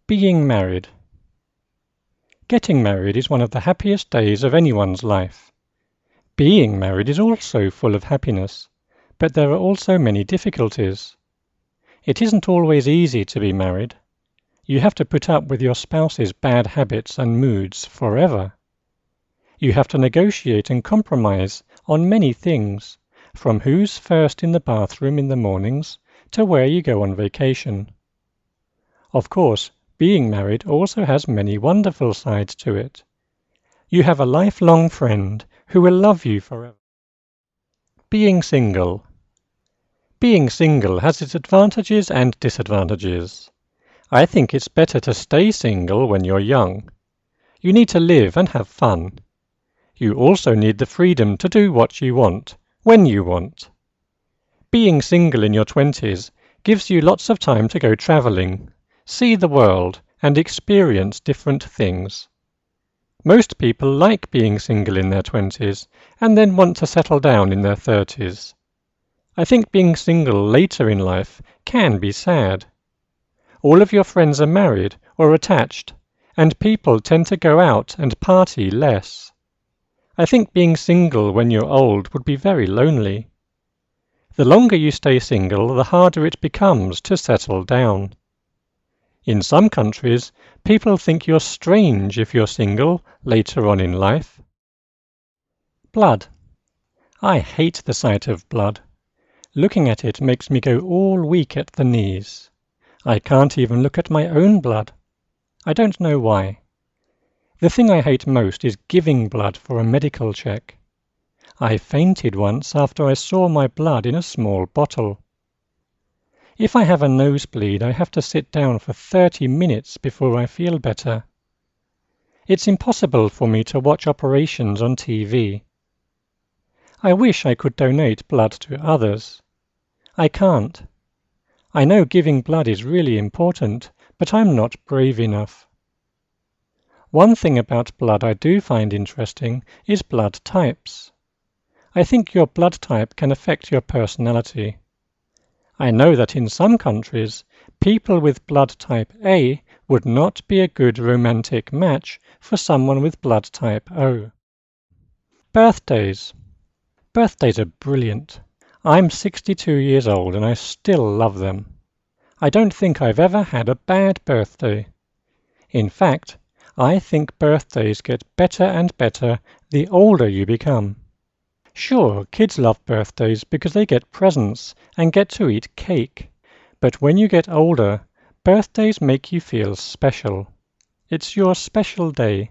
Being married. Getting married is one of the happiest days of anyone's life. Being married is also full of happiness, but there are also many difficulties. It isn't always easy to be married. You have to put up with your spouse's bad habits and moods forever. You have to negotiate and compromise on many things, from who's first in the bathroom in the mornings to where you go on vacation. Of course, being married also has many wonderful sides to it. You have a lifelong friend who will love you forever. Being single. Being single has its advantages and disadvantages. I think it's better to stay single when you're young. You need to live and have fun. You also need the freedom to do what you want, when you want. Being single in your 20s gives you lots of time to go travelling, see the world, and experience different things. Most people like being single in their 20s and then want to settle down in their 30s. I think being single later in life can be sad. All of your friends are married or attached, and people tend to go out and party less. I think being single when you're old would be very lonely. The longer you stay single, the harder it becomes to settle down. In some countries, people think you're strange if you're single later on in life. Blood. I hate the sight of blood. Looking at it makes me go all weak at the knees. I can't even look at my own blood. I don't know why. The thing I hate most is giving blood for a medical check. I fainted once after I saw my blood in a small bottle. If I have a nosebleed, I have to sit down for 30 minutes before I feel better. It's impossible for me to watch operations on TV. I wish I could donate blood to others. I can't. I know giving blood is really important, but I'm not brave enough. One thing about blood I do find interesting is blood types. I think your blood type can affect your personality. I know that in some countries, people with blood type A would not be a good romantic match for someone with blood type O. Birthdays. Birthdays are brilliant. I'm 62 years old and I still love them. I don't think I've ever had a bad birthday. In fact, I think birthdays get better and better the older you become. Sure, kids love birthdays because they get presents and get to eat cake. But when you get older, birthdays make you feel special. It's your special day.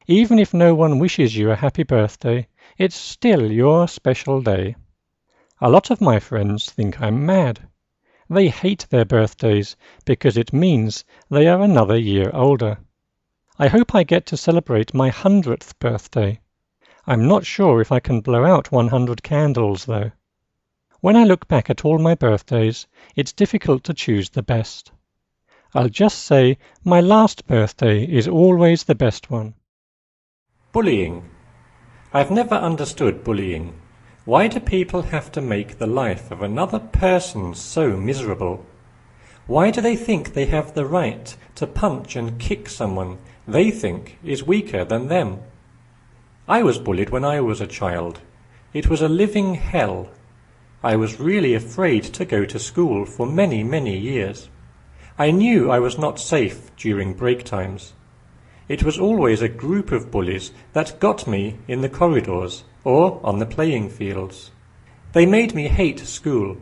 Even if no one wishes you a happy birthday, it's still your special day. A lot of my friends think I'm mad. They hate their birthdays because it means they are another year older. I hope I get to celebrate my 100th birthday. I'm not sure if I can blow out 100 candles, though. When I look back at all my birthdays, it's difficult to choose the best. I'll just say my last birthday is always the best one. Bullying. I've never understood bullying. Why do people have to make the life of another person so miserable? Why do they think they have the right to punch and kick someone they think is weaker than them? I was bullied when I was a child. It was a living hell. I was really afraid to go to school for many, many years. I knew I was not safe during break times. It was always a group of bullies that got me in the corridors or on the playing fields. They made me hate school.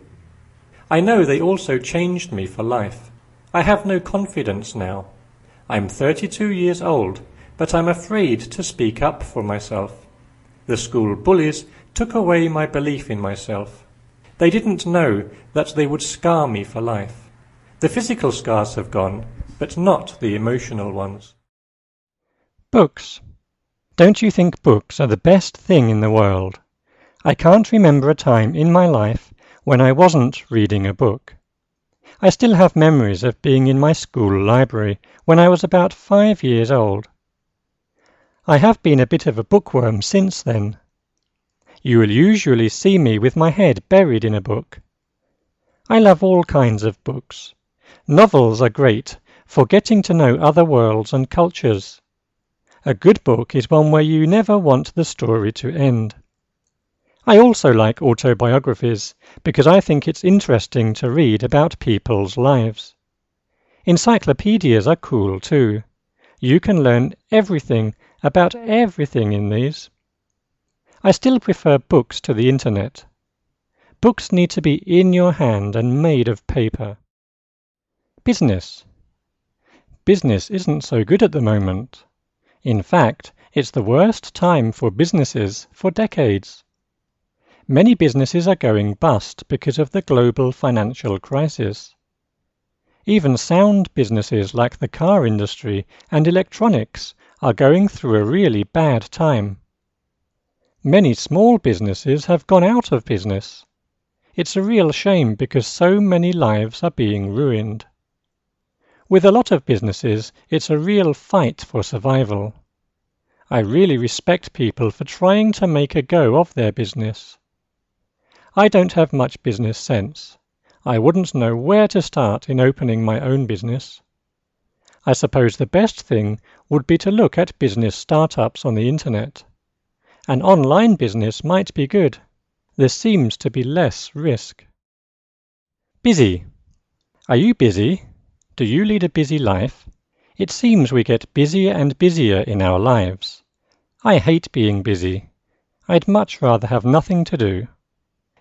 I know they also changed me for life. I have no confidence now. I'm 32 years old, but I'm afraid to speak up for myself. The school bullies took away my belief in myself. They didn't know that they would scar me for life. The physical scars have gone, but not the emotional ones. Books. Don't you think books are the best thing in the world? I can't remember a time in my life when I wasn't reading a book. I still have memories of being in my school library when I was about 5 years old. I have been a bit of a bookworm since then. You will usually see me with my head buried in a book. I love all kinds of books. Novels are great for getting to know other worlds and cultures. A good book is one where you never want the story to end. I also like autobiographies because I think it's interesting to read about people's lives. Encyclopedias are cool too. You can learn everything about everything in these. I still prefer books to the internet. Books need to be in your hand and made of paper. Business. Business isn't so good at the moment. In fact, it's the worst time for businesses for decades. Many businesses are going bust because of the global financial crisis. Even sound businesses like the car industry and electronics are going through a really bad time. Many small businesses have gone out of business. It's a real shame because so many lives are being ruined. With a lot of businesses, it's a real fight for survival. I really respect people for trying to make a go of their business. I don't have much business sense. I wouldn't know where to start in opening my own business. I suppose the best thing would be to look at business startups on the internet. An online business might be good. There seems to be less risk. Busy. Are you busy? Do you lead a busy life? It seems we get busier and busier in our lives. I hate being busy. I'd much rather have nothing to do.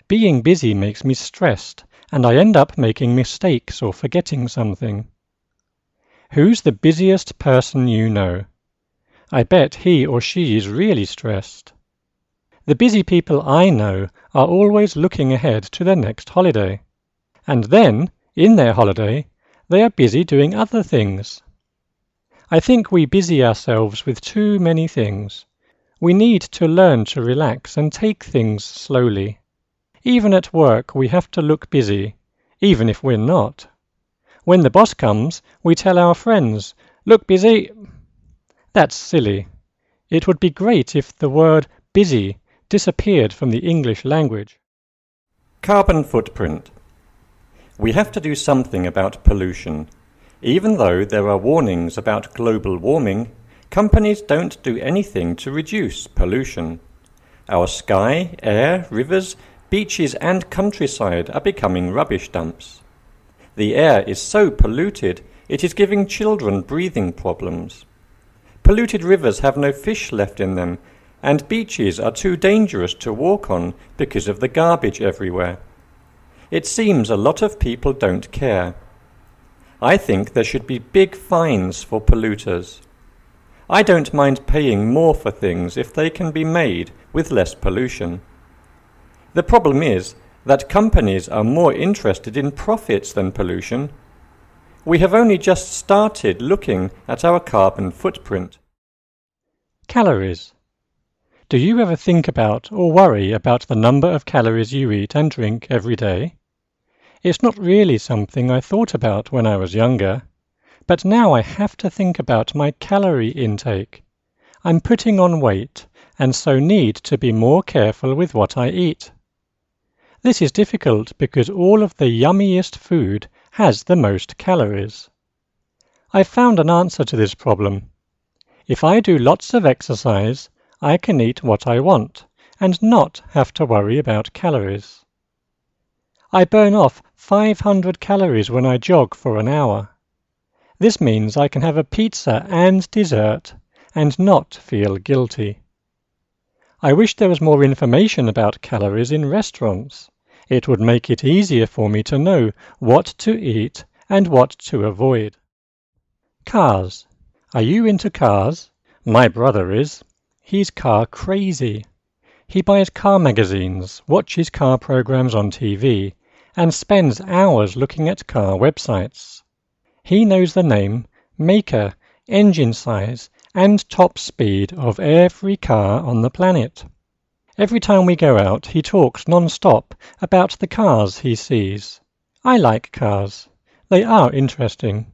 Being busy makes me stressed, and I end up making mistakes or forgetting something. Who's the busiest person you know? I bet he or she is really stressed. The busy people I know are always looking ahead to their next holiday. And then, in their holiday, they are busy doing other things. I think we busy ourselves with too many things. We need to learn to relax and take things slowly. Even at work we have to look busy, even if we're not. When the boss comes, we tell our friends, "Look busy." That's silly. It would be great if the word busy disappeared from the English language. Carbon footprint. We have to do something about pollution. Even though there are warnings about global warming, companies don't do anything to reduce pollution. Our sky, air, rivers, beaches and countryside are becoming rubbish dumps. The air is so polluted, it is giving children breathing problems. Polluted rivers have no fish left in them, and beaches are too dangerous to walk on because of the garbage everywhere. It seems a lot of people don't care. I think there should be big fines for polluters. I don't mind paying more for things if they can be made with less pollution. The problem is that companies are more interested in profits than pollution. We have only just started looking at our carbon footprint. Calories. Do you ever think about or worry about the number of calories you eat and drink every day? It's not really something I thought about when I was younger, but now I have to think about my calorie intake. I'm putting on weight and so need to be more careful with what I eat. This is difficult because all of the yummiest food has the most calories. I've found an answer to this problem. If I do lots of exercise, I can eat what I want and not have to worry about calories. I burn off 500 calories when I jog for an hour. This means I can have a pizza and dessert and not feel guilty. I wish there was more information about calories in restaurants. It would make it easier for me to know what to eat and what to avoid. Cars. Are you into cars? My brother is. He's car crazy. He buys car magazines, watches car programs on TV, and spends hours looking at car websites. He knows the name, maker, engine size, and top speed of every car on the planet. Every time we go out, he talks non-stop about the cars he sees. I like cars. They are interesting.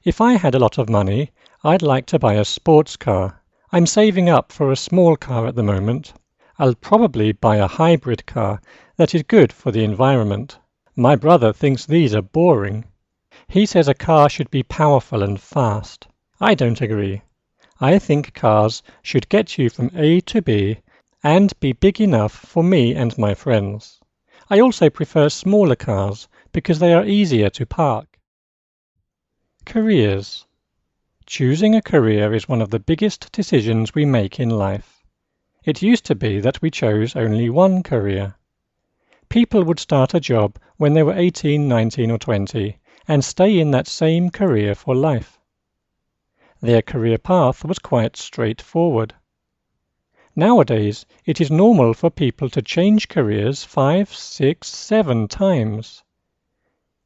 If I had a lot of money, I'd like to buy a sports car. I'm saving up for a small car at the moment. I'll probably buy a hybrid car that is good for the environment. My brother thinks these are boring. He says a car should be powerful and fast. I don't agree. I think cars should get you from A to B and be big enough for me and my friends. I also prefer smaller cars because they are easier to park. Careers. Choosing a career is one of the biggest decisions we make in life. It used to be that we chose only one career. People would start a job when they were 18, 19 or 20 and stay in that same career for life. Their career path was quite straightforward. Nowadays, it is normal for people to change careers 5, 6, 7 times.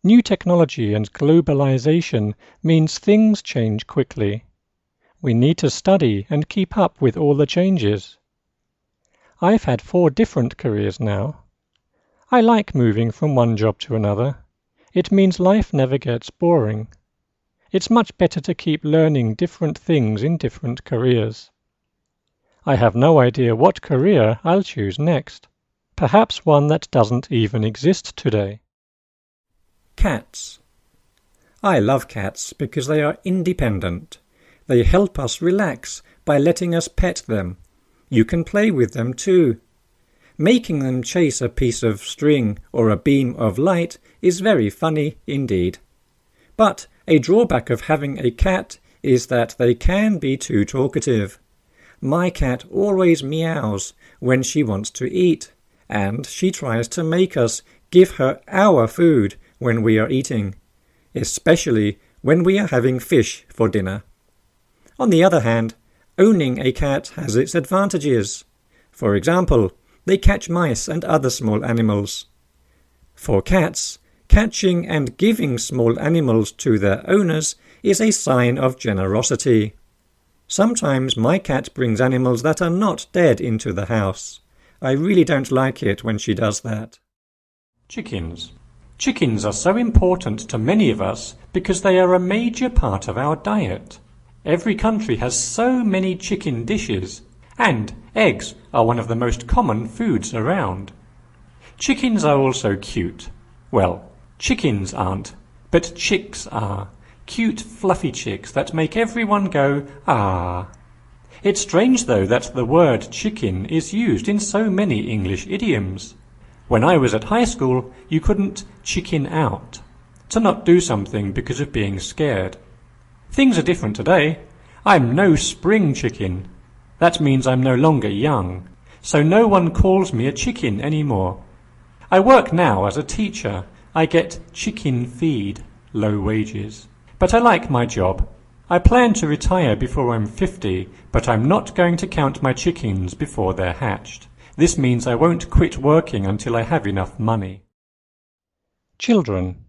New technology and globalization means things change quickly. We need to study and keep up with all the changes. I've had 4 different careers now. I like moving from one job to another. It means life never gets boring. It's much better to keep learning different things in different careers. I have no idea what career I'll choose next. Perhaps one that doesn't even exist today. Cats. I love cats because they are independent. They help us relax by letting us pet them. You can play with them too. Making them chase a piece of string or a beam of light is very funny indeed. But a drawback of having a cat is that they can be too talkative. My cat always meows when she wants to eat, and she tries to make us give her our food when we are eating, especially when we are having fish for dinner. On the other hand, owning a cat has its advantages. For example, they catch mice and other small animals. For cats, catching and giving small animals to their owners is a sign of generosity. Sometimes my cat brings animals that are not dead into the house. I really don't like it when she does that. Chickens. Chickens are so important to many of us because they are a major part of our diet. Every country has so many chicken dishes, and eggs are one of the most common foods around. Chickens are also cute. Well, chickens aren't, but chicks are. Cute, fluffy chicks that make everyone go, ah. It's strange, though, that the word chicken is used in so many English idioms. When I was at high school, you couldn't chicken out, to not do something because of being scared. Things are different today. I'm no spring chicken. That means I'm no longer young, so no one calls me a chicken anymore. I work now as a teacher. I get chicken feed, low wages. But I like my job. I plan to retire before I'm 50, but I'm not going to count my chickens before they're hatched. This means I won't quit working until I have enough money. Children.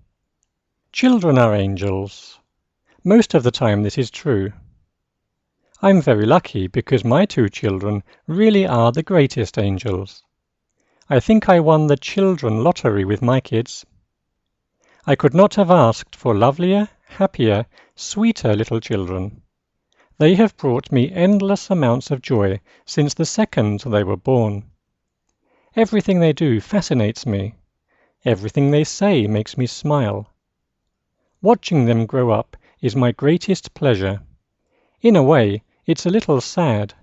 Children are angels. Most of the time this is true. I'm very lucky because my 2 children really are the greatest angels. I think I won the children lottery with my kids. I could not have asked for lovelier, happier, sweeter little children. They have brought me endless amounts of joy since the second they were born. Everything they do fascinates me. Everything they say makes me smile. Watching them grow up is my greatest pleasure. In a way, it's a little sad.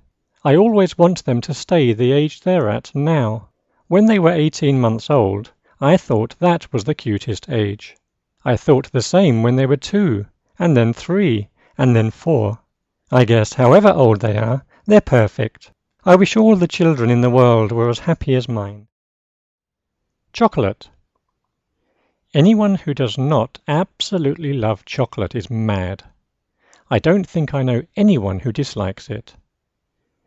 I always want them to stay the age they're at now. When they were 18 months old, I thought that was the cutest age. I thought the same when they were 2, and then 3, and then 4. I guess however old they are, they're perfect. I wish all the children in the world were as happy as mine. Chocolate. Anyone who does not absolutely love chocolate is mad. I don't think I know anyone who dislikes it.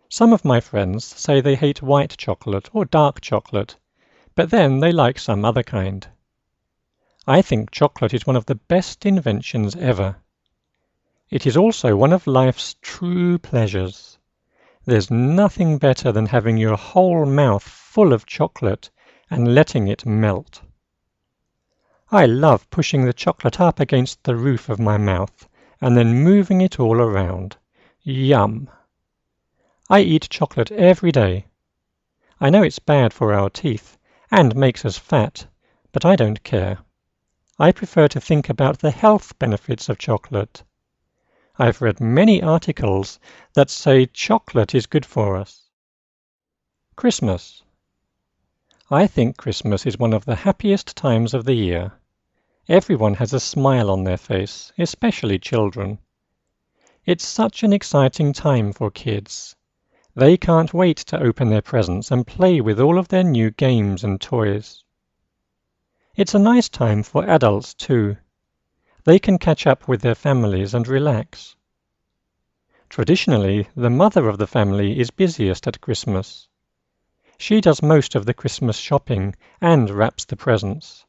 Some of my friends say they hate white chocolate or dark chocolate, but then they like some other kind. I think chocolate is one of the best inventions ever. It is also one of life's true pleasures. There's nothing better than having your whole mouth full of chocolate and letting it melt. I love pushing the chocolate up against the roof of my mouth and then moving it all around. Yum! I eat chocolate every day. I know it's bad for our teeth and makes us fat, but I don't care. I prefer to think about the health benefits of chocolate. I've read many articles that say chocolate is good for us. Christmas. I think Christmas is one of the happiest times of the year. Everyone has a smile on their face, especially children. It's such an exciting time for kids. They can't wait to open their presents and play with all of their new games and toys. It's a nice time for adults too. They can catch up with their families and relax. Traditionally, the mother of the family is busiest at Christmas. She does most of the Christmas shopping and wraps the presents.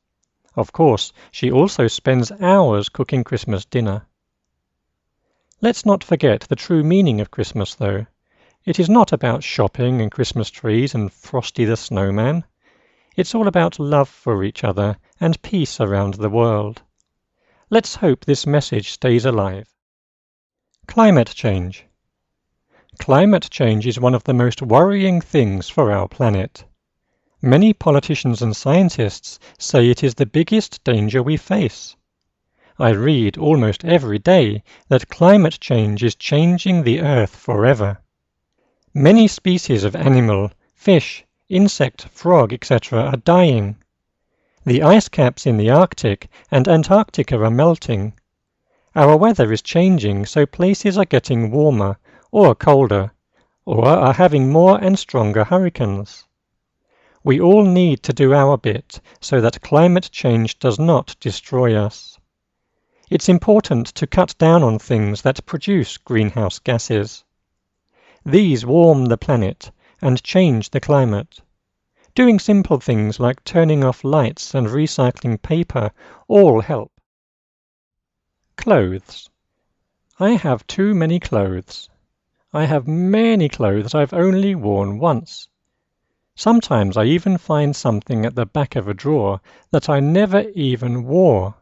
Of course, she also spends hours cooking Christmas dinner. Let's not forget the true meaning of Christmas, though. It is not about shopping and Christmas trees and Frosty the Snowman. It's all about love for each other and peace around the world. Let's hope this message stays alive. Climate change. Climate change is one of the most worrying things for our planet. Many politicians and scientists say it is the biggest danger we face. I read almost every day that climate change is changing the Earth forever. Many species of animal, fish, insect, frog, etc. are dying. The ice caps in the Arctic and Antarctica are melting. Our weather is changing, so places are getting warmer or colder, or are having more and stronger hurricanes. We all need to do our bit so that climate change does not destroy us. It's important to cut down on things that produce greenhouse gases. These warm the planet and change the climate. Doing simple things like turning off lights and recycling paper all help. Clothes. I have too many clothes. I have many clothes I've only worn once. Sometimes I even find something at the back of a drawer that I never even wore.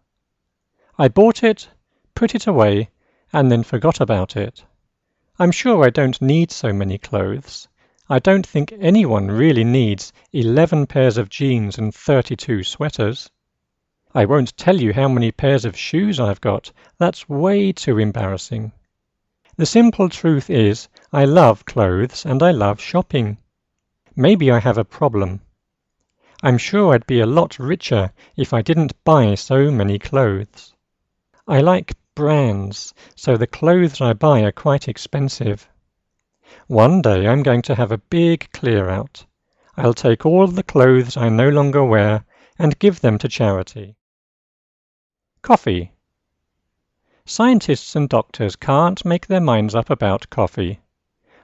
I bought it, put it away, and then forgot about it. I'm sure I don't need so many clothes. I don't think anyone really needs 11 pairs of jeans and 32 sweaters. I won't tell you how many pairs of shoes I've got. That's way too embarrassing. The simple truth is, I love clothes and I love shopping. Maybe I have a problem. I'm sure I'd be a lot richer if I didn't buy so many clothes. I like brands, so the clothes I buy are quite expensive. One day I'm going to have a big clear-out. I'll take all the clothes I no longer wear and give them to charity. Coffee. Scientists and doctors can't make their minds up about coffee.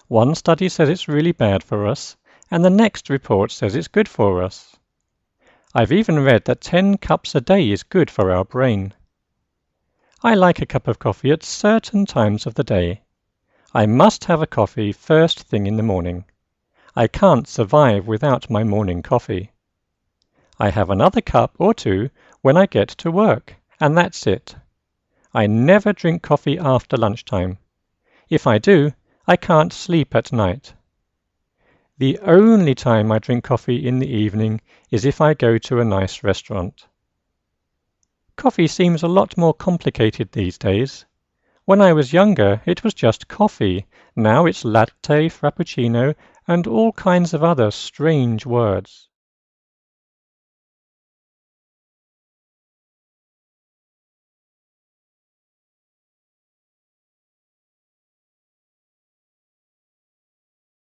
One study says it's really bad for us, and the next report says it's good for us. I've even read that 10 cups a day is good for our brain. I like a cup of coffee at certain times of the day. I must have a coffee first thing in the morning. I can't survive without my morning coffee. I have another cup or two when I get to work, and that's it. I never drink coffee after lunchtime. If I do, I can't sleep at night. The only time I drink coffee in the evening is if I go to a nice restaurant. Coffee seems a lot more complicated these days. When I was younger, it was just coffee. Now it's latte, frappuccino, and all kinds of other strange words.